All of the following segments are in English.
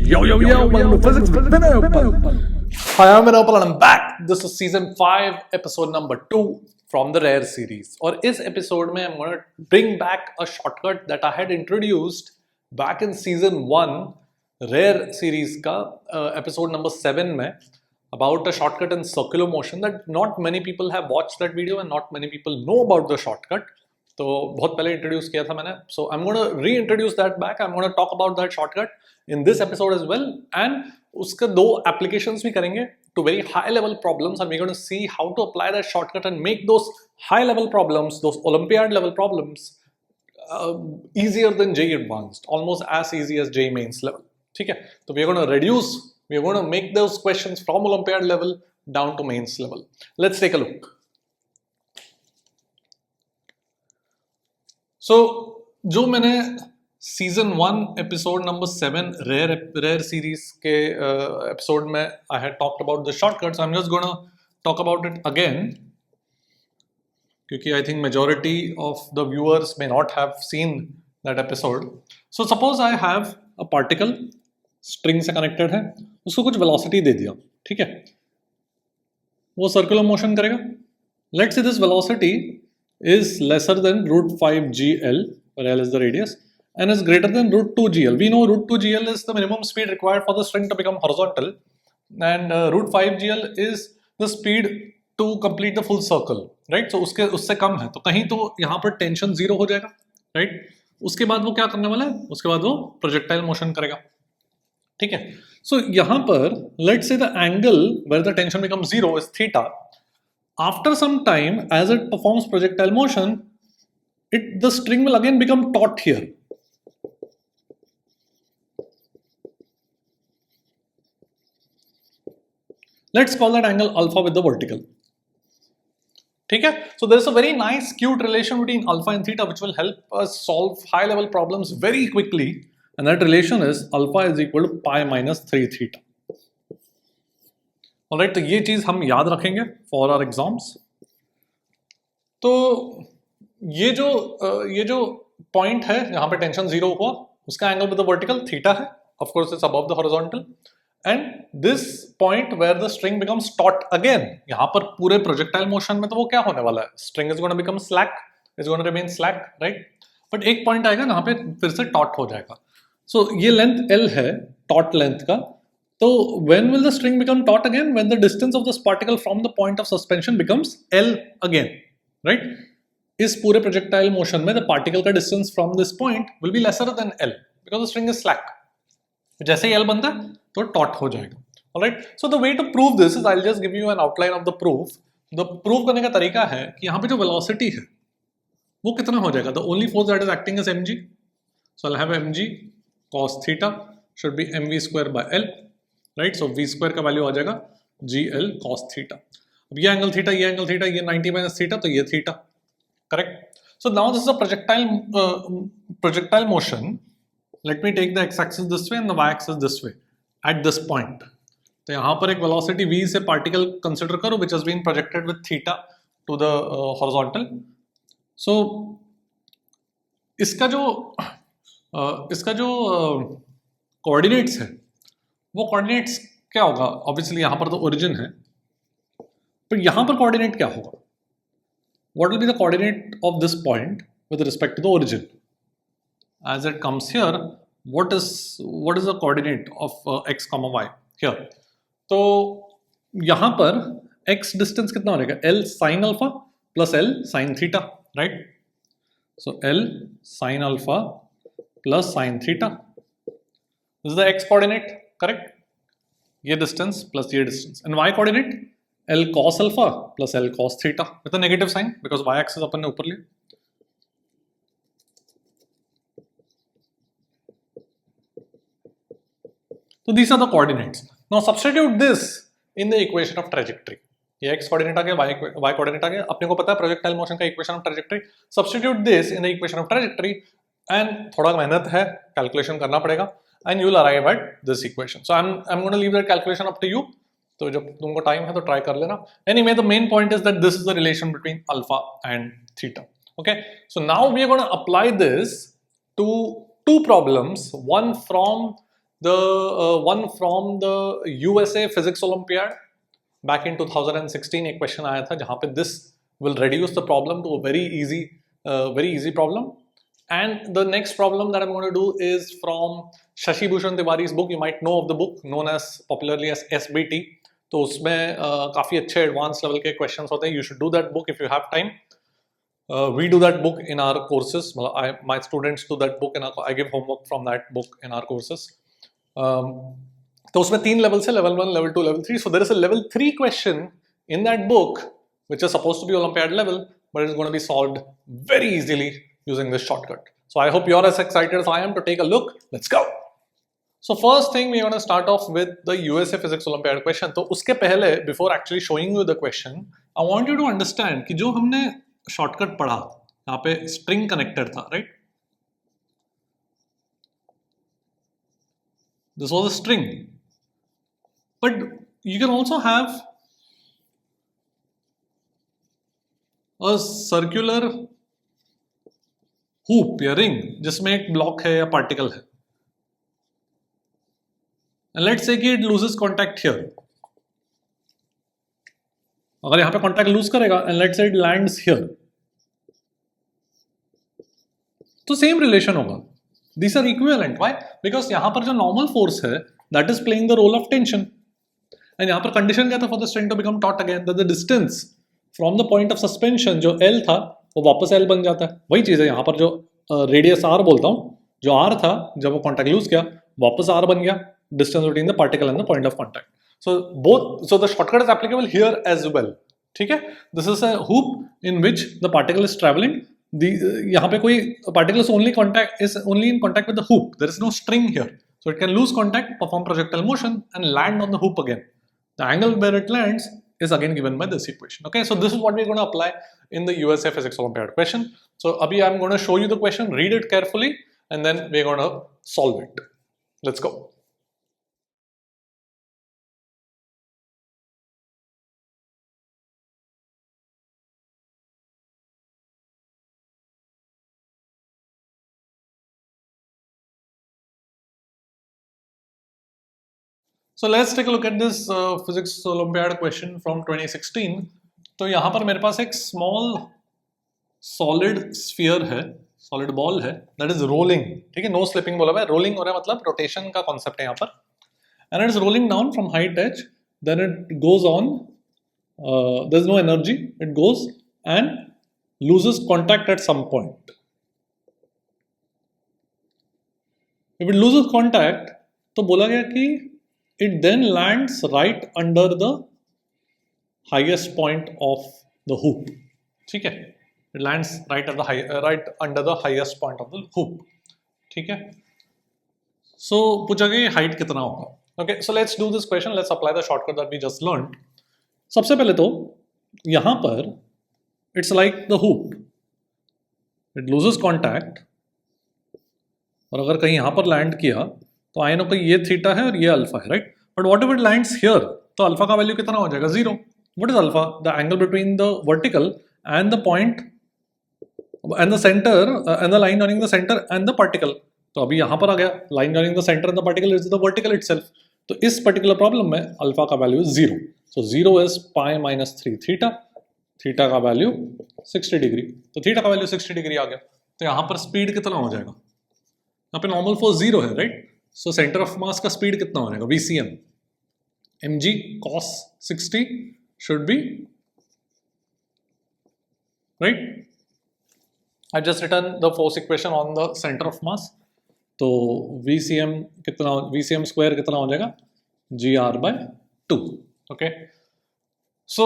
Yo, welcome to Physics with Vinay Uppal. Hi, I'm Vinay Uppal and I'm back. This is season 5, episode number 2 from the Rare series. और इस episode में I'm going to bring back a shortcut that I had introduced back in season 1, Rare series का episode number 7 में, about a shortcut in circular motion that not many people have watched that video and not many people know about the shortcut. तो बहुत पहले introduce किया था मैंने, so I'm going to reintroduce that back. I'm going to talk about that shortcut in this episode as well, and उसके दो applications भी करेंगे to very high level problems, and we're going to see how to apply that shortcut and make those high level problems, those Olympiad level problems, easier than JEE Advanced, almost as easy as JEE Mains level. ठीक है, तो we're going to make those questions from Olympiad level down to Mains level. Let's take a look. So, जो मैंने season 1 episode number 7 rare series के episode में I had talked about the shortcuts. I'm just gonna talk about it again क्योंकि I think majority of the viewers may not have seen that episode. So suppose I have a particle string से connected है, उसको कुछ velocity दे दिया, ठीक है, वो circular motion करेगा. Let's say this velocity is lesser than root 5 gl, where l is the radius, and is greater than root 2 gl. We know root 2 gl is the minimum speed required for the string to become horizontal, and root 5 gl is the speed to complete the full circle, right? So उससे कम है, तो कहीं तो यहाँ पर tension 0 हो जाएगा, right? उसके बाद वो क्या करने वाला है? उसके बाद वो प्रोजेक्टाइल मोशन करेगा, ठीक है? So यहाँ पर let's say the angle where the tension becomes 0 is theta. After some time, as it performs projectile motion, the string will again become taut here. Let's call that angle alpha with the vertical. ठीक है? So there is a very nice cute relation between alpha and theta which will help us solve high level problems very quickly, and that relation is alpha is equal to pi minus 3 theta. Alright, तो ये चीज हम याद रखेंगे for our exams. तो ये जो point है जहां पे टेंशन 0 हुआ, उसका angle with the vertical theta है, of course it's above the horizontal, and this point where the string becomes taut again, यहाँ पर पूरे projectile motion में तो वो क्या होने वाला है, string is going to become slack, is going to remain slack, right? But एक पॉइंट आएगा जहां पे फिर से taut हो जाएगा. So ये लेंथ L है taut लेंथ का. So when will the string become taut again? When the distance of this particle from the point of suspension becomes L again, right? इस पूरे projectile motion में the particle का distance from this point will be lesser than L because the string is slack. जैसे ही L बनता है तो taut हो जाएगा. Alright? So the way to prove this is I'll just give you an outline of the proof. The proof करने का तरीका है कि यहाँ पे जो velocity है वो कितना हो जाएगा? The only force that is acting is mg. So I'll have mg cos theta should be mv square by L. Right, so v square का वैल्यू आ जाएगा gl cos थीटा. अब ये एंगल थीटा, ये 90 माइनस थीटा, तो ये theta, correct. So now this is a projectile motion. Let me take the x axis this way and the y axis this way at this point. तो यहाँ पर एक velocity v से particle consider करो which has been projected with theta to the horizontal. So इसका जो coordinates है वो कोऑर्डिनेट्स क्या होगा? ऑब्वियसली यहाँ पर तो ओरिजिन है, पर यहाँ पर कोऑर्डिनेट क्या होगा? What will be the coordinate of this point with respect to the origin? As it comes here, what is the coordinate of x, y here? तो यहाँ पर x डिस्टेंस कितना हो जाएगा? L sin alpha plus L sin theta, right? So L sin alpha plus sin theta, this is the x coordinate, correct? ये distance plus ये distance. And y coordinate L cos alpha plus L cos theta with a negative sign because y axis अपन ने ऊपर लिया. तो these are the coordinates. Now substitute this in the equation of trajectory. ये x coordinate आ गया, y coordinate आ गया. अपने को पता है प्रोजेक्टाइल मोशन का equation of trajectory. Substitute this in the equation of trajectory and थोड़ा मेहनत है, कैलकुलेशन करना पड़ेगा, and you will arrive at this equation. So I'm going to leave that calculation up to you. तो जब तुमको time है तो ट्राई कर लेना. Anyway, the main point is that this is the relation between alpha and theta. Okay, so now we are going to apply this to two problems, one from the one from the USA Physics Olympiad back in 2016 एक question आया था जहाँ पे this will reduce the problem to a very easy problem. And the next problem that I'm going to do is from Shashi Bhushan Tiwari's book. You might know of the book known as popularly as SBT. तो उसमें काफ़ी अच्छे advance level के questions होते हैं. You should do that book if you have time. We do that book in our courses. My students do that book and I give homework from that book in our courses. तो उसमें 3 levels है, level 1, level 2, level 3. So there is a level 3 question in that book which is supposed to be Olympiad level, but it's going to be solved very easily using this shortcut. So I hope you're as excited as I am to take a look. Let's go. So first thing we're going to start off with the USA Physics Olympiad question. तो उसके पहले before actually showing you the question, I want you to understand कि जो हमने shortcut पढ़ा यहाँ पे string connected था, right? This was a string, but you can also have a circular hoop या ring जिसमें एक block है या particle है. And let's say कि it loses contact here. अगर यहाँ पे contact lose करेगा and let's say it lands here, तो same relation होगा. These are equivalent. Why? Because यहाँ पर जो normal force है that is playing the role of tension. And यहाँ पर condition क्या था for the string to become taut again, that the distance from the point of suspension जो L था वो वापस L बन जाता है. वही चीज़ है यहाँ पर जो radius R बोलता हूँ, जो R था जब वो contact lose किया वापस R बन गया. Distance between the particle and the point of contact. So the shortcut is applicable here as well. ठीक है? This is a hoop in which the particle is traveling. यहाँ पे कोई particle is only in contact with the hoop. There is no string here, so it can lose contact, perform projectile motion, and land on the hoop again. The angle where it lands is again given by this equation. Okay, so this is what we're going to apply in the USA Physics Olympiad question. So abhi I'm going to show you the question. Read it carefully, and then we're going to solve it. Let's go. So let's take a look at this Physics Olympiad question from 2016. तो यहाँ पर मेरे पास एक small solid sphere है, solid ball है, that is rolling. ठीक है, no slipping बोला हुआ है, rolling हो रहा है मतलब rotation का concept है यहाँ पर. And it is rolling down from height h, then it goes on, there is no energy, it goes and loses contact at some point. If it loses contact, तो बोला गया कि it then lands right under the highest point of the hoop. ठीक है, it lands right under the highest point of the hoop. ठीक है, so पूछा गया height कितना होगा. Okay, so let's do this question. Let's apply the shortcut that we just learned. सबसे पहले तो यहाँ पर it's like the hoop. It loses contact. और अगर कहीं यहाँ पर लैंड किया तो आई नो कि ये थीटा है और ये अल्फा है, right? But what ever it lands here, तो अल्फा का वैल्यू कितना हो जाएगा? 0. What is alpha? The angle between the vertical and the point and the centre and the line joining the centre and the particle. तो अभी यहाँ पर आ गया line joining the centre and the particle is the vertical itself. तो इस particular problem में alpha का value is 0. So 0 is pi minus 3 theta. Theta का वैल्यू 60 डिग्री. तो थीटा का वैल्यू 60 डिग्री आ गया. तो यहाँ पर स्पीड कितना हो जाएगा? यहाँ पे नॉर्मल फोर्स 0 है, right? So centre of mass का स्पीड कितना हो जाएगा? VCM mg cos 60 should be, right? I've just written the force equation on the center of mass. तो VCM square कितना हो जाएगा? gr/2. Okay. So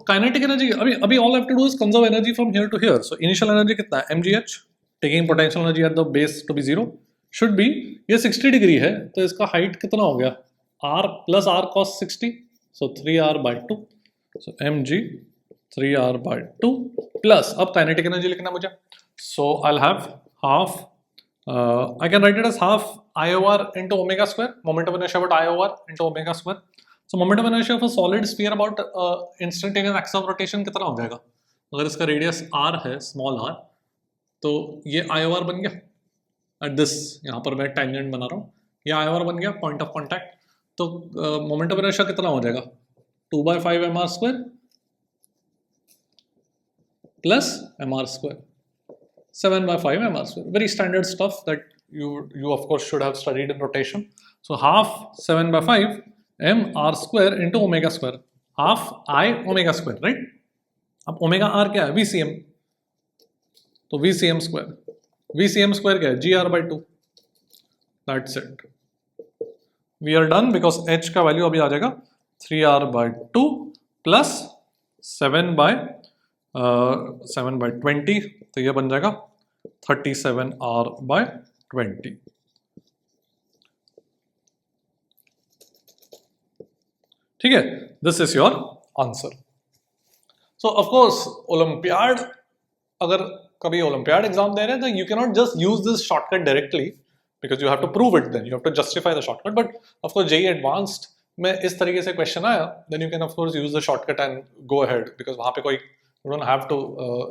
kinetic energy, अभी all I have to do is conserve energy from here to here. So initial energy कितना है? mgh, taking potential energy at the base to be 0, should be, ये 60 degree है तो इसका height कितना हो गया? r plus r cos 60, so 3r/2. so mg 3r/2 plus, अब kinetic energy लिखना मुझे, so I'll have half, I can write it as half I/r into omega square, moment of inertia about I/r into omega square. So moment of inertia of a solid sphere about instantaneous axis of rotation कितना हो जाएगा? अगर इसका radius r है, small r, तो ये I/r बन गया. एट दिस, यहाँ पर मैं टेंजेंट बना रहा हूँ, ये आई आर बन गया पॉइंट ऑफ कॉन्टैक्ट। तो मोमेंट ऑफ इनर्शिया कितना हो जाएगा 2/5 mr² plus mr², 7/5 mr²। Very standard stuff that you of course should have studied in rotation. So half 7/5 mr² into omega square, half I omega square, right? अब omega R क्या है VCM, तो VCM square क्या है GR/2। That's it, we are done because H का value अभी आ जाएगा 3R/2 प्लस 7/20, तो ये बन जाएगा 37R/20। ठीक है, this is your answer. So of course Olympiad, अगर कभी ओलंपियाड एग्जाम दे रहे हैं तो you can not just use this shortcut directly because you have to prove it, then you have to justify the shortcut. But of course JEE advanced में इस तरीके से क्वेश्चन आया, then you can of course use the shortcut and go ahead because वहां पे कोई you don't have to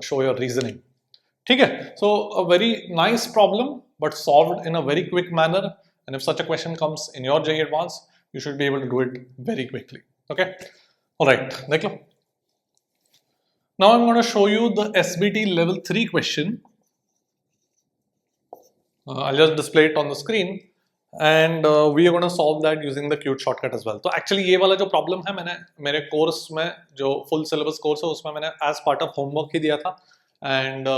show your reasoning. ठीक है, so a very nice problem but solved in a very quick manner, and if such a question comes in your JEE advance you should be able to do it very quickly. Okay, all right, देख लो। Now I'm going to show you the SBT level 3 question. I'll just display it on the screen and we are going to solve that using the Qt shortcut as well. तो actually ये वाला जो problem है मैंने मेरे course में, जो full syllabus course है उसमें मैंने as part of homework ही दिया था, and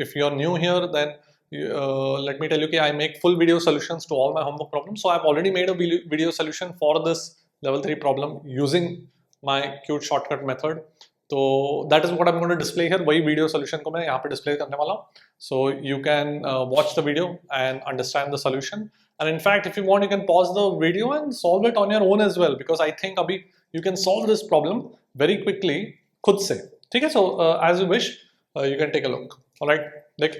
if you're new here then let me tell you that I make full video solutions to all my homework problems. So I've already made a video solution for this level 3 problem using my Qt shortcut method. So that is what I'm going to display here. वही video solution को मैं यहाँ पे display करने वाला हूँ. So you can watch the video and understand the solution. And in fact, if you want, you can pause the video and solve it on your own as well. Because I think अभी you can solve this problem very quickly खुद से. ठीक है? So as you wish, you can take a look. All right? देख।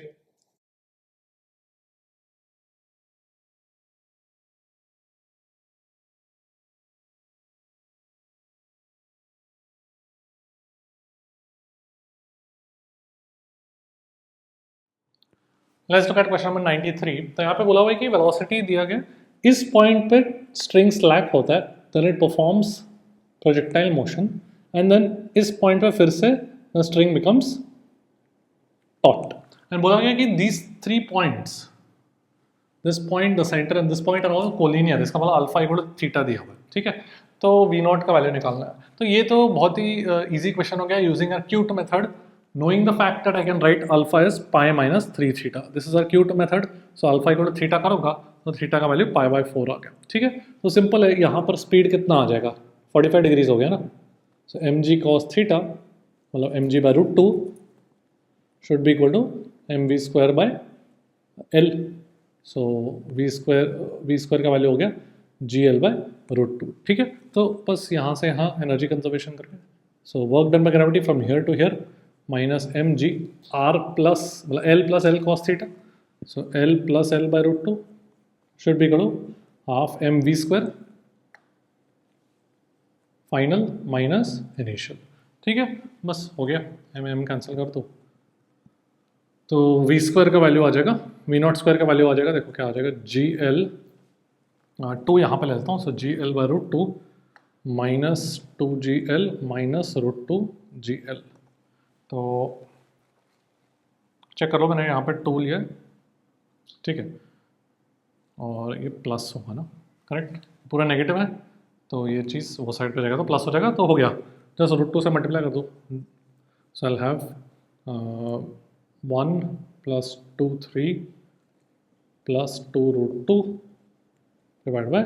Let's look at question number 93. तो यहाँ पे बोला हुआ है कि वेलोसिटी दिया गया, इस पॉइंट पे स्ट्रिंग स्लैक होता है, then it performs projectile motion, and then इस पॉइंट पे फिर से the string becomes taut. And बोला गया कि these 3 points, this point, the center and this point are all collinear, इसका मतलब अल्फा इक्वल टू थीटा दिया हुआ है। ठीक है, तो V0 का वैल्यू निकालना है। तो ये तो बहुत ही इजी क्वेश्चन हो गया using a Qt method, knowing the fact that I can write alpha as pi minus 3 theta. This is our Qt method. So alpha equal to theta करूँगा तो थीटा का वैल्यू pi/4 आ गया। ठीक है, तो simple है, यहाँ पर स्पीड कितना आ जाएगा 45 डिग्रीज हो गया ना। सो mg cos थीटा मतलब mg/√2 should be equal to mv²/l। So v square का वैल्यू हो गया gl/√2। ठीक है, तो बस यहाँ से यहाँ एनर्जी कंजर्वेशन करके, so work done by gravity from here to here minus mg r plus l plus l cos theta, so l plus l/√2 should be equal to half mv² final minus initial. ठीक है, बस हो गया, m cancel कर दो तो v² का value आ जाएगा, v0² का वैल्यू आ जाएगा, देखो क्या आ जाएगा gl 2 यहाँ पे ले लेता हूँ, सो gl/√2 minus 2gl minus √2gl। तो चेक कर लो, मैंने यहाँ पे 2 लिया, ठीक है, और ये प्लस होगा ना, करेक्ट, पूरा नेगेटिव है तो ये चीज़ वो साइड पे जाएगा तो प्लस हो जाएगा, तो हो गया, जस्ट √2 से मल्टीप्लाई कर दो। सो आई हैव 1 + 2 3 + 2√2 डिवाइड बाय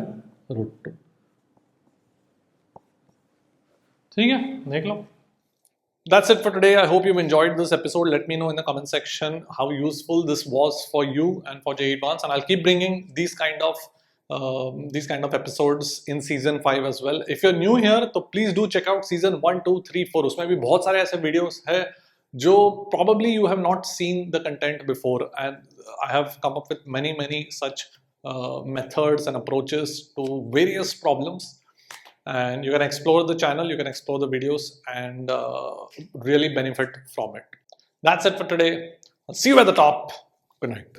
√2। ठीक है, देख लो। That's it for today. I hope you've enjoyed this episode. Let me know in the comment section how useful this was for you and for JEE Advanced, and I'll keep bringing these kind of episodes in season 5 as well. If you're new here, so please do check out season 1, 2, 3, 4. उसमें भी बहुत सारे ऐसे videos हैं जो probably you have not seen the content before, and I have come up with many such methods and approaches to various problems. And you can explore the channel, you can explore the videos and really benefit from it. That's it for today. I'll see you at the top. Good night.